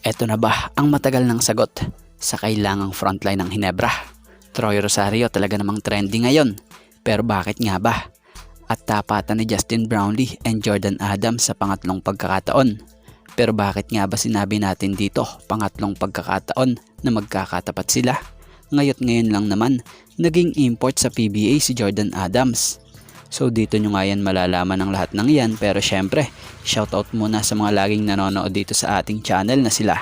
Eto na ba ang matagal ng sagot sa kailangang frontline ng Hinebra? Troy Rosario talaga namang trending ngayon. Pero bakit nga ba? At tapatan ni Justin Brownlee and Jordan Adams sa pangatlong pagkakataon. Pero bakit nga ba sinabi natin dito pangatlong pagkakataon na magkakatapat sila? Ngayon lang naman naging import sa PBA si Jordan Adams. So dito nyo nga yan malalaman ang lahat ng yan, pero syempre shoutout muna sa mga laging nanonood dito sa ating channel na sila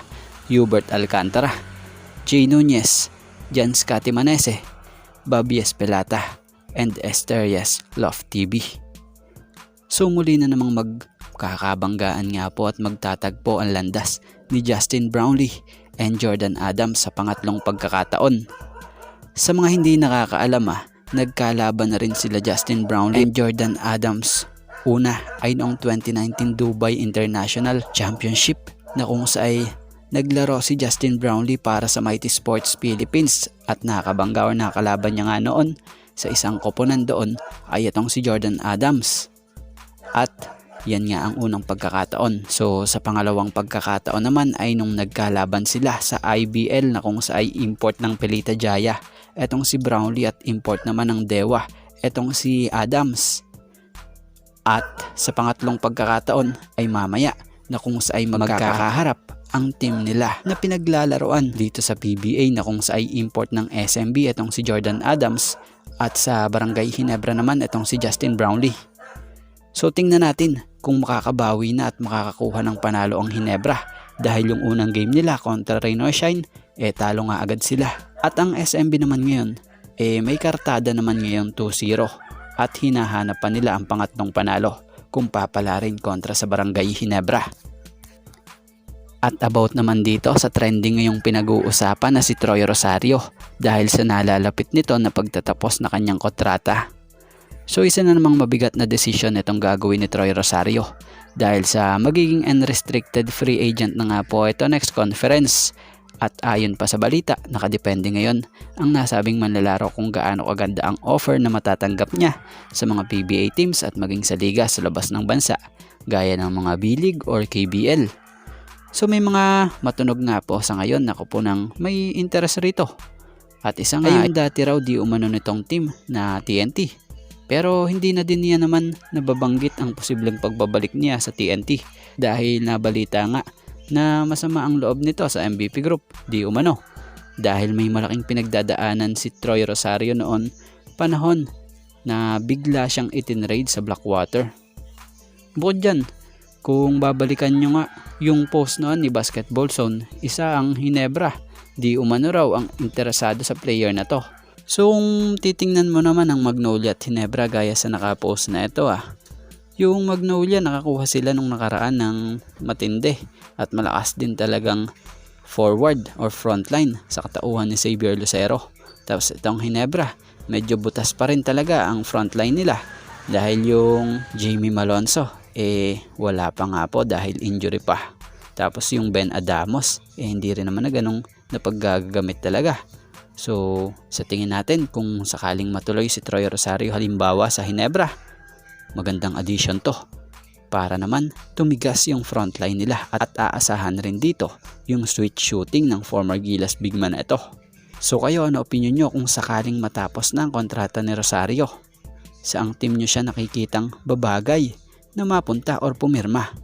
Hubert Alcantara, Jay Nunez, Jan Scotty Manese, Bobby Espelata, and Esther Yes Love TV. So muli na namang magkakabanggaan nga po at magtatagpo ang landas ni Justin Brownlee and Jordan Adams sa pangatlong pagkakataon. Sa mga hindi nakakaalam nagkalaban na rin sila Justin Brownlee and Jordan Adams. Una ay noong 2019 Dubai International Championship na kung saan naglaro si Justin Brownlee para sa Mighty Sports Philippines at nakabangga o nakalaban niya nga noon sa isang koponan doon ay itong si Jordan Adams. At yan nga ang unang pagkakataon. So sa pangalawang pagkakataon naman ay nung nagkalaban sila sa IBL na kung saan ay import ng Pelita Jaya. Etong si Brownlee at import naman ng Dewa. Etong si Adams. At sa pangatlong pagkakataon ay mamaya na kung saan ay magkakaharap ang team nila na pinaglalaroan dito sa PBA na kung saan ay import ng SMB etong si Jordan Adams at sa Barangay Hinebra naman etong si Justin Brownlee. So tingnan natin kung makakabawi na at makakakuha ng panalo ang Hinebra dahil yung unang game nila kontra Rain or Shine talo nga agad sila. At ang SMB naman ngayon may kartada naman ngayon 2-0 at hinahanap pa nila ang pangatlong panalo kung papalarin kontra sa Barangay Hinebra. At about naman dito sa trending ngayong pinag-uusapan na si Troy Rosario dahil sa nalalapit nito na pagtatapos na kanyang kontrata. So isa na namang mabigat na desisyon itong gagawin ni Troy Rosario dahil sa magiging unrestricted free agent na nga po ito next conference. At ayon pa sa balita, nakadepende ngayon ang nasabing manlalaro kung gaano kaganda ang offer na matatanggap niya sa mga PBA teams at maging sa liga sa labas ng bansa gaya ng mga B-League or KBL. So may mga matunog nga po sa ngayon na po ng may interest rito. At isa nga ay yung dati raw di umano nitong team na TNT. Pero hindi na din niya naman nababanggit ang posibleng pagbabalik niya sa TNT dahil nabalita nga na masama ang loob nito sa MVP Group di umano dahil may malaking pinagdadaanan si Troy Rosario noon panahon na bigla siyang itinraid sa Blackwater. Bukod dyan, kung babalikan nyo nga yung post noon ni Basketball Zone, isa ang Hinebra di umano raw ang interesado sa player na to. So kung titingnan mo naman ang Magnolia at Hinebra gaya sa nakapost na ito yung Magnolia nakakuha sila nung nakaraan ng matindi at malakas din talagang forward or frontline sa katauhan ni Xavier Lucero. Tapos itong Hinebra medyo butas pa rin talaga ang frontline nila dahil yung Jamie Malonzo wala pa nga po dahil injury pa. Tapos yung Ben Adamos hindi rin naman na ganong napaggagamit talaga. So sa tingin natin kung sakaling matuloy si Troy Rosario halimbawa sa Hinebra, magandang addition to para naman tumigas yung frontline nila at aasahan rin dito yung switch shooting ng former Gilas bigman na ito. So kayo ano opinion nyo kung sakaling matapos na ang kontrata ni Rosario? Saang team nyo siya nakikitang babagay na mapunta or pumirma?